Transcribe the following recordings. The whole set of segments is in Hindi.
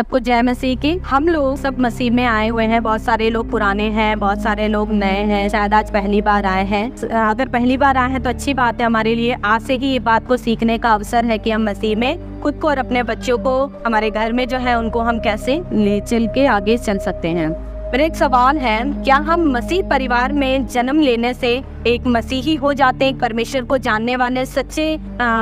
सबको जय मसीह की। हम लोग सब मसीह में आए हुए हैं। बहुत सारे लोग पुराने हैं, बहुत सारे लोग नए हैं, शायद आज पहली बार आए हैं। अगर पहली बार आए हैं तो अच्छी बात है हमारे लिए। आज से ही ये बात को सीखने का अवसर है कि हम मसीह में खुद को और अपने बच्चों को, हमारे घर में जो है उनको हम कैसे ले चल के आगे चल सकते हैं। मेरा एक सवाल है, क्या हम मसीह परिवार में जन्म लेने से एक मसीही हो जाते हैं, परमेश्वर को जानने वाले सच्चे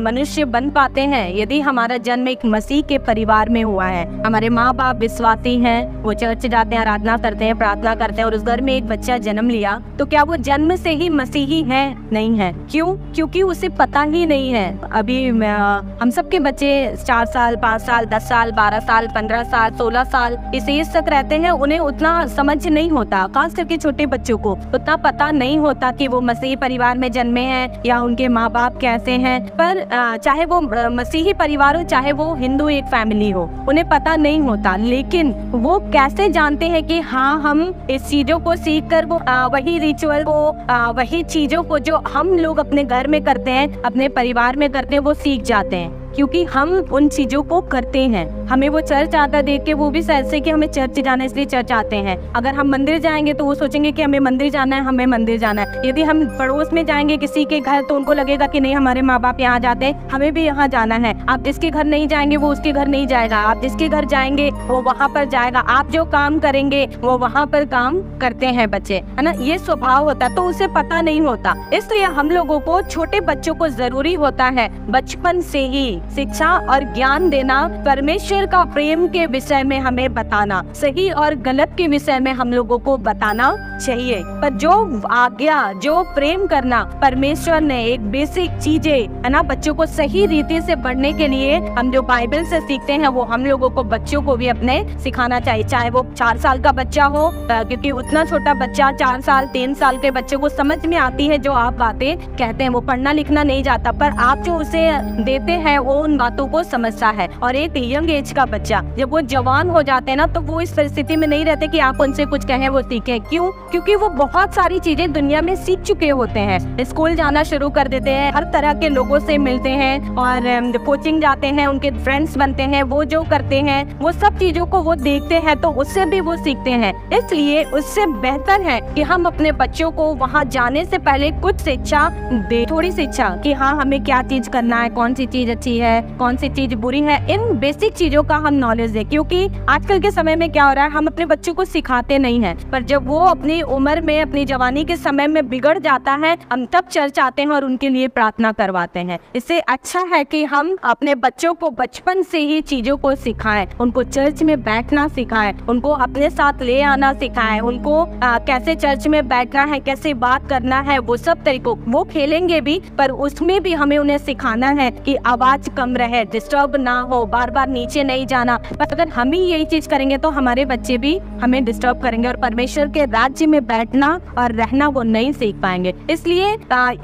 मनुष्य बन पाते हैं? यदि हमारा जन्म एक मसीह के परिवार में हुआ है, हमारे माँ बाप विश्वासी हैं, वो चर्च जाते हैं, आराधना करते हैं, प्रार्थना करते हैं और उस घर में एक बच्चा जन्म लिया, तो क्या वो जन्म से ही मसीही है? नहीं है। क्यों? क्योंकि उसे पता ही नहीं है। अभी हम सबके बच्चे 4 साल, 5 साल, 10 साल, 12 साल, 15 साल, 16 साल इस एज तक रहते हैं। उन्हें उतना समझ नहीं होता, खास करके छोटे बच्चों को उतना पता नहीं होता कि वो मसीही परिवार में जन्मे हैं या उनके माँ बाप कैसे हैं। पर चाहे वो मसीही परिवार हो, चाहे वो हिंदू एक फैमिली हो, उन्हें पता नहीं होता। लेकिन वो कैसे जानते हैं कि हाँ, हम इस चीजों को सीख कर वो वही रिचुअल को, वही चीजों को जो हम लोग अपने घर में करते हैं, अपने परिवार में करते हैं, वो सीख जाते हैं क्योंकि हम उन चीजों को करते हैं। हमें वो चर्च आता देख के वो भी ऐसे कि हमें चर्च जाना है इसलिए चर्च आते हैं। अगर हम मंदिर जाएंगे तो वो सोचेंगे कि हमें मंदिर जाना है, हमें मंदिर जाना है। यदि हम पड़ोस में जाएंगे किसी के घर तो उनको लगेगा कि नहीं, हमारे माँ बाप यहाँ जाते हैं, हमें भी यहाँ जाना है। आप जिसके घर नहीं जाएंगे वो उसके घर नहीं जाएगा, आप जिसके घर जाएंगे वो वहाँ पर जाएगा। आप जो काम करेंगे वो वहाँ पर काम करते हैं बच्चे, है ना। ये स्वभाव होता है, तो उसे पता नहीं होता। इसलिए हम लोगों को, छोटे बच्चों को जरूरी होता है बचपन से ही शिक्षा और ज्ञान देना, परमेश्वर का प्रेम के विषय में हमें बताना, सही और गलत के विषय में हम लोगों को बताना चाहिए। पर जो आज्ञा, जो प्रेम करना, परमेश्वर ने एक बेसिक चीजें, है ना, बच्चों को सही रीति से पढ़ने के लिए हम जो बाइबल से सीखते हैं वो हम लोगों को बच्चों को भी अपने सिखाना चाहिए। चाहे वो 4 साल का बच्चा हो, क्योंकि उतना छोटा बच्चा 4 साल 3 साल के बच्चे को समझ में आती है जो आप बातें कहते हैं। वो पढ़ना लिखना नहीं जाता, पर आप जो उसे देते हैं वो उन बातों को समझता है। और एक यंग एज का बच्चा जब वो जवान हो जाते हैं ना, तो वो इस परिस्थिति में नहीं रहते कि आप उनसे कुछ कहें वो सीखें। क्यों? क्योंकि वो बहुत सारी चीजें दुनिया में सीख चुके होते हैं। स्कूल जाना शुरू कर देते हैं, हर तरह के लोगों से मिलते हैं और कोचिंग जाते हैं, उनके फ्रेंड्स बनते हैं। वो जो करते हैं वो सब चीजों को वो देखते हैं, तो उससे भी वो सीखते हैं। इसलिए उससे बेहतर है कि हम अपने बच्चों को वहाँ जाने से पहले कुछ शिक्षा दे, थोड़ी शिक्षा कि हाँ, हमें क्या चीज करना है, कौन सी चीज अच्छी है, कौन सी चीज बुरी है। इन बेसिक चीजों का हम नॉलेज दें, क्योंकि आजकल के समय में क्या हो रहा है, हम अपने बच्चों को सिखाते नहीं हैं। पर जब वो अपनी उम्र में, अपनी जवानी के समय में बिगड़ जाता है, हम तब चर्च आते हैं और उनके लिए प्रार्थना करवाते हैं। इससे अच्छा है कि हम अपने बच्चों को बचपन से ही चीजों को सिखाएं, उनको चर्च में बैठना सिखाएं, उनको अपने साथ ले आना सिखाएं, उनको कैसे चर्च में बैठना है, कैसे बात करना है, वो सब तरीकों। वो खेलेंगे भी, पर उसमें भी हमें उन्हें सिखाना है कि आवाज कम रहे, डिस्टर्ब ना हो, बार बार नीचे नहीं जाना। पर अगर हम ही यही चीज करेंगे तो हमारे बच्चे भी हमें डिस्टर्ब करेंगे और परमेश्वर के राज्य में बैठना और रहना वो नहीं सीख पाएंगे। इसलिए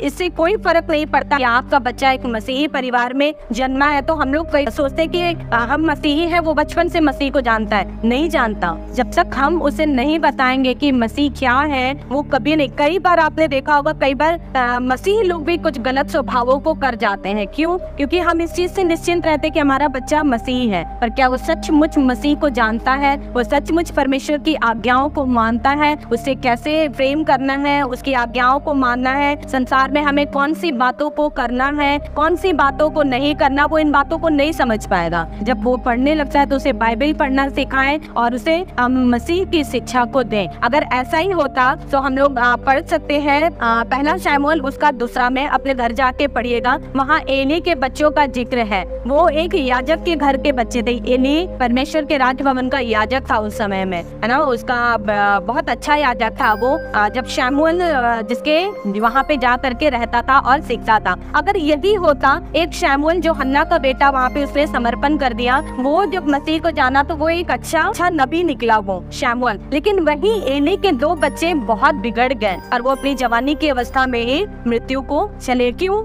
इससे कोई फर्क नहीं पड़ता कि आपका बच्चा एक मसीही परिवार में जन्मा है। तो हम लोग सोचते कि हम मसीही हैं, वो बचपन से मसीह को जानता है। नहीं जानता। जब तक हम उसे नहीं बताएंगे कि मसीह क्या है, वो कभी नहीं। कई बार आपने देखा होगा, कई बार मसीही लोग भी कुछ गलत स्वभावों को कर जाते हैं। क्यों? क्योंकि हम इस चीज से निश्चिंत रहते कि हमारा बच्चा मसीही है। पर क्या वो सचमुच मसीह को जानता है? वो सचमुच परमेश्वर की आज्ञाओं को मानता है? उससे कैसे प्रेम करना है, उसकी आज्ञाओं को मानना है, संसार में हमें कौन सी बातों को करना है, कौन सी बातों को नहीं करना, वो इन बातों को नहीं समझ पाएगा। जब वो पढ़ने लगता है तो उसे बाइबल पढ़ना सिखाएं और उसे मसीह की शिक्षा को दें। अगर ऐसा ही होता तो हम लोग पढ़ सकते हैं पहला शमूएल उसका 2 में, अपने घर जाके पढ़िएगा। वहाँ एली के बच्चों का जिक्र है। वो एक याजक के घर के बच्चे थे। एली परमेश्वर के राजभवन का याजक था उस समय में, है ना। उसका बहुत अच्छा याजक था वो। जब शमूएल जिसके वहाँ पे जा करके रहता था और सीखता था। अगर यही होता, एक शमूएल जो हन्ना का बेटा वहाँ पे उसने समर्पण कर दिया, वो जब मसीह को जाना तो वो एक अच्छा नबी निकला वो शमूएल। लेकिन वही एली के 2 बच्चे बहुत बिगड़ गए और वो अपनी जवानी की अवस्था में ही मृत्यु को चले। क्यों?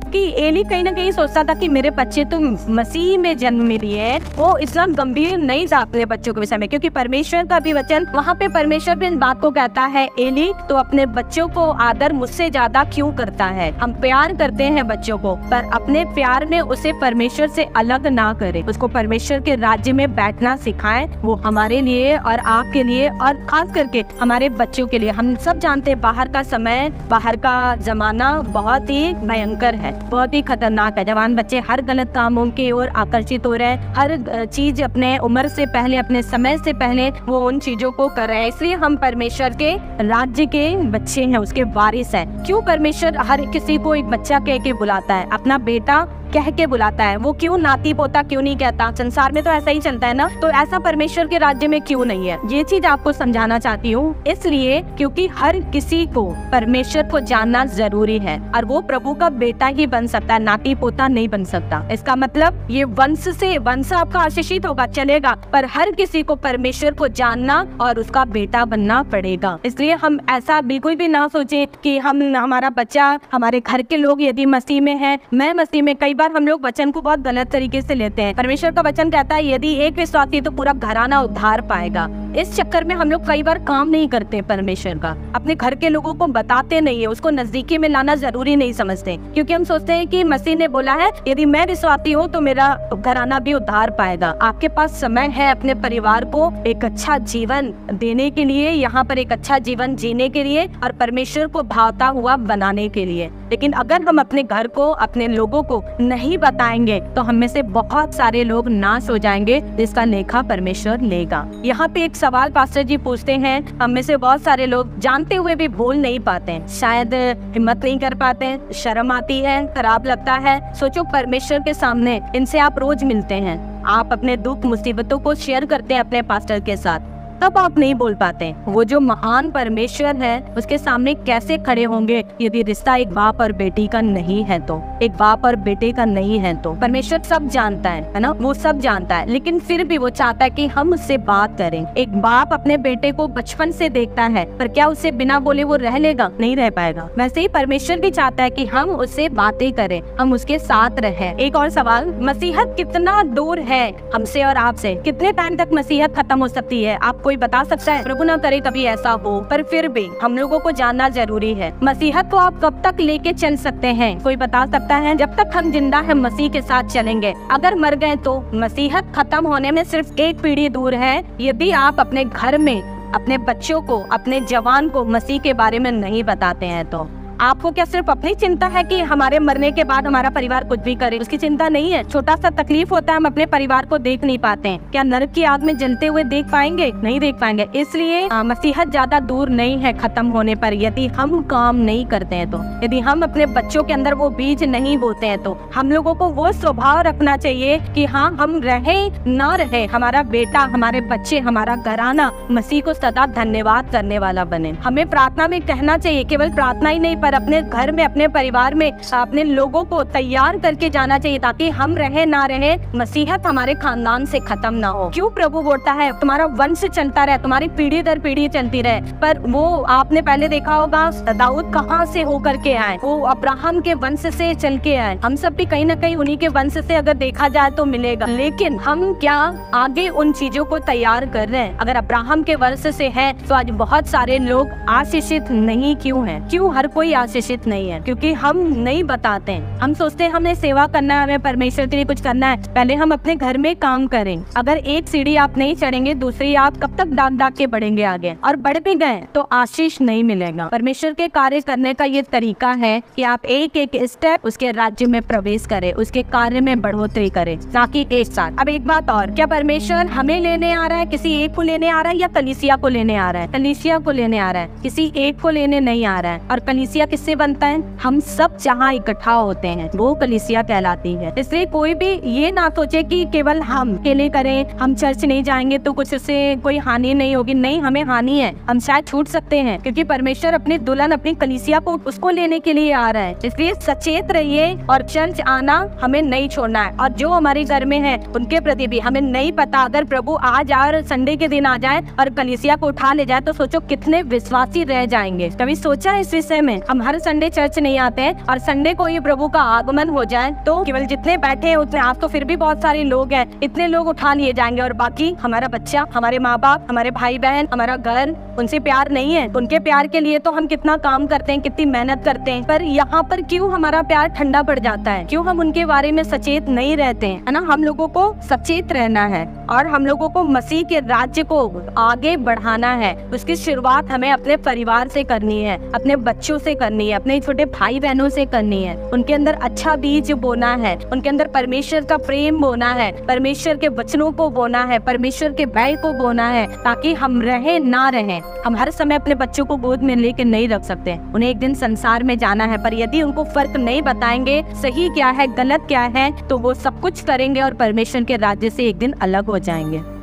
कि एली कहीं ना कहीं सोचता था कि मेरे बच्चे तो मसीह में जन्म लिए, वो इतना गंभीर नहीं था अपने बच्चों के विषय में, क्योंकि परमेश्वर का भी वचन वहाँ पे परमेश्वर भी इन बात को कहता है, एली तो अपने बच्चों को आदर मुझसे ज्यादा क्यों करता है। हम प्यार करते हैं बच्चों को, पर अपने प्यार में उसे परमेश्वर से अलग ना करें, उसको परमेश्वर के राज्य में बैठना सिखाएं। वो हमारे लिए और आपके लिए और खास करके हमारे बच्चों के लिए। हम सब जानते हैं बाहर का समय, बाहर का जमाना बहुत ही भयंकर है, बहुत ही खतरनाक है। जवान बच्चे हर गलत कामों की ओर आकर्षित हो रहे हैं, हर चीज अपने उम्र से पहले, अपने समय से पहले वो उन चीजों को कर रहे हैं। इसलिए हम परमेश्वर के राज्य के बच्चे हैं, उसके वारिस हैं। क्यों परमेश्वर हर किसी को एक बच्चा कह के बुलाता है, अपना बेटा कह के बुलाता है? वो क्यों नाती पोता क्यों नहीं कहता? संसार में तो ऐसा ही चलता है ना, तो ऐसा परमेश्वर के राज्य में क्यों नहीं है? ये चीज आपको समझाना चाहती हूँ। इसलिए क्योंकि हर किसी को परमेश्वर को जानना जरूरी है, और वो प्रभु का बेटा ही बन सकता है, नाती पोता नहीं बन सकता। इसका मतलब ये वंश आपका आशीषित होगा, चलेगा, पर हर किसी को परमेश्वर को जानना और उसका बेटा बनना पड़ेगा। इसलिए हम ऐसा बिल्कुल भी ना सोचे कि हमारा बच्चा, हमारे घर के लोग यदि मसीह में है, मैं मसीह में, कई बार हम लोग वचन को बहुत गलत तरीके से लेते हैं। परमेश्वर का वचन कहता है यदि एक विश्वासी तो पूरा घराना उद्धार पाएगा। इस चक्कर में हम लोग कई बार काम नहीं करते परमेश्वर का, अपने घर के लोगों को बताते नहीं है, उसको नजदीकी में लाना जरूरी नहीं समझते, क्योंकि हम सोचते हैं कि मसीह ने बोला है यदि मैं विश्वासी हूँ तो मेरा घराना भी उद्धार पाएगा। आपके पास समय है अपने परिवार को एक अच्छा जीवन देने के लिए, यहाँ पर एक अच्छा जीवन जीने के लिए और परमेश्वर को भावता हुआ बनाने के लिए। लेकिन अगर हम अपने घर को, अपने लोगों को नहीं बताएंगे तो हम में से बहुत सारे लोग नाश हो जाएंगे, जिसका लेखा परमेश्वर लेगा। यहाँ पे एक सवाल पास्टर जी पूछते हैं, हम में से बहुत सारे लोग जानते हुए भी भूल नहीं पाते हैं, शायद हिम्मत नहीं कर पाते हैं, शर्म आती है, खराब लगता है। सोचो परमेश्वर के सामने इनसे आप रोज मिलते हैं, आप अपने दुख मुसीबतों को शेयर करते हैं अपने पास्टर के साथ, तब आप नहीं बोल पाते। वो जो महान परमेश्वर है उसके सामने कैसे खड़े होंगे यदि रिश्ता एक बाप और बेटी का नहीं है तो, एक बाप और बेटे का नहीं है तो। परमेश्वर सब जानता है ना, वो सब जानता है, लेकिन फिर भी वो चाहता है कि हम उससे बात करें। एक बाप अपने बेटे को बचपन से देखता है, पर क्या उससे बिना बोले वो रह लेगा? नहीं रह पाएगा। वैसे ही परमेश्वर भी चाहता है कि हम उससे बातें करें, हम उसके साथ रहें। एक और सवाल, मसीहत कितना दूर है हमसे और आपसे? कितने टाइम तक मसीहत खत्म हो सकती है? आपको कोई बता सकता है? प्रभु ना करे कभी ऐसा हो, पर फिर भी हम लोगों को जानना जरूरी है। मसीहत को आप कब तक लेके चल सकते हैं? कोई बता सकता है? जब तक हम जिंदा है मसीह के साथ चलेंगे। अगर मर गए तो मसीहत खत्म होने में सिर्फ एक पीढ़ी दूर है। यदि आप अपने घर में अपने बच्चों को, अपने जवान को मसीह के बारे में नहीं बताते हैं तो आपको क्या सिर्फ अपनी चिंता है कि हमारे मरने के बाद हमारा परिवार कुछ भी करे? उसकी चिंता नहीं है। छोटा सा तकलीफ होता है, हम अपने परिवार को देख नहीं पाते हैं, क्या नरक की आग में जलते हुए देख पाएंगे? नहीं देख पाएंगे। इसलिए मसीहत ज्यादा दूर नहीं है खत्म होने पर, यदि हम काम नहीं करते हैं तो, यदि हम अपने बच्चों के अंदर वो बीज नहीं बोते हैं तो। हम लोगों को वो स्वभाव रखना चाहिए कि हाँ, हम रहे ना रहे, हमारा बेटा, हमारे बच्चे, हमारा घराना मसीह को सदा धन्यवाद करने वाला बने। हमें प्रार्थना में कहना चाहिए, केवल प्रार्थना ही नहीं, अपने घर में, अपने परिवार में अपने लोगों को तैयार करके जाना चाहिए, ताकि हम रहे ना रहे मसीहत हमारे खानदान से खत्म ना हो। क्यों प्रभु बोलता है तुम्हारा वंश चलता रहे, तुम्हारी पीढ़ी दर पीढ़ी चलती रहे? पर वो आपने पहले देखा होगा दाऊद कहाँ से होकर के आए? वो अब्राहम के वंश से चल के आए। हम सब भी कहीं ना कहीं उन्हीं के वंश से अगर देखा जाए तो मिलेगा, लेकिन हम क्या आगे उन चीजों को तैयार कर रहे हैं? अगर अब्राहम के वंश से है तो आज बहुत सारे लोग आशीषित नहीं क्यों हैं? क्यों हर कोई आशीषित नहीं है? क्योंकि हम नहीं बताते हैं। हम सोचते हैं हमें सेवा करना है, हमें परमेश्वर के लिए कुछ करना है, पहले हम अपने घर में काम करें। अगर एक सीढ़ी आप नहीं चढ़ेंगे, दूसरी आप कब तक डाक के बढ़ेंगे आगे? और बढ़ भी गए तो आशीष नहीं मिलेगा। परमेश्वर के कार्य करने का ये तरीका है कि आप एक एक स्टेप उसके राज्य में प्रवेश करें, उसके कार्य में बढ़ोतरी करें, ना कि एक साथ। अब एक बात और, क्या परमेश्वर हमें लेने आ रहा है, किसी एक को लेने आ रहा है, या कलीसिया को लेने आ रहा है? कलीसिया को लेने आ रहा है, किसी एक को लेने नहीं आ रहा है। और कलीसिया किससे बनता है? हम सब जहाँ इकट्ठा होते हैं वो कलीसिया कहलाती है। इसलिए कोई भी ये ना सोचे कि केवल हम अकेले करें, हम चर्च नहीं जाएंगे तो कुछ उससे कोई हानि नहीं होगी। नहीं, हमें हानि है, हम शायद छूट सकते हैं, क्योंकि परमेश्वर अपनी दुल्हन, अपनी कलीसिया को उसको लेने के लिए आ रहा है। इसलिए सचेत रहिए और चर्च आना हमें नहीं छोड़ना है। और जो हमारे घर में है उनके प्रति भी हमें नहीं पता, अगर प्रभु आज और संडे के दिन आ जाए और कलीसिया को उठा ले जाए तो सोचो कितने विश्वासी रह जाएंगे। कभी सोचा इस विषय में? हम हम हर संडे चर्च नहीं आते हैं और संडे को ये प्रभु का आगमन हो जाए तो केवल जितने बैठे हैं उतने, आप तो फिर भी बहुत सारे लोग हैं, इतने लोग उठा लिए जाएंगे और बाकी हमारा बच्चा, हमारे माँ बाप, हमारे भाई बहन, हमारा घर, उनसे प्यार नहीं है। उनके प्यार के लिए तो हम कितना काम करते हैं, कितनी मेहनत करते हैं, पर यहाँ पर क्यों हमारा प्यार ठंडा पड़ जाता है? क्यों हम उनके बारे में सचेत नहीं रहते हैं? है ना, हम लोगों को सचेत रहना है और हम लोगों को मसीह के राज्य को आगे बढ़ाना है। उसकी शुरुआत हमें अपने परिवार से करनी है, अपने बच्चों से करनी है, अपने छोटे भाई बहनों से करनी है। उनके अंदर अच्छा बीज बोना है, उनके अंदर परमेश्वर का प्रेम बोना है, परमेश्वर के वचनों को बोना है, परमेश्वर के बैल को बोना है, ताकि हम रहे ना रहें। हम हर समय अपने बच्चों को गोद में लेके नहीं रख सकते, उन्हें एक दिन संसार में जाना है, पर यदि उनको फर्क नहीं बताएंगे सही क्या है गलत क्या है, तो वो सब कुछ करेंगे और परमेश्वर के राज्य से एक दिन अलग हो जाएंगे।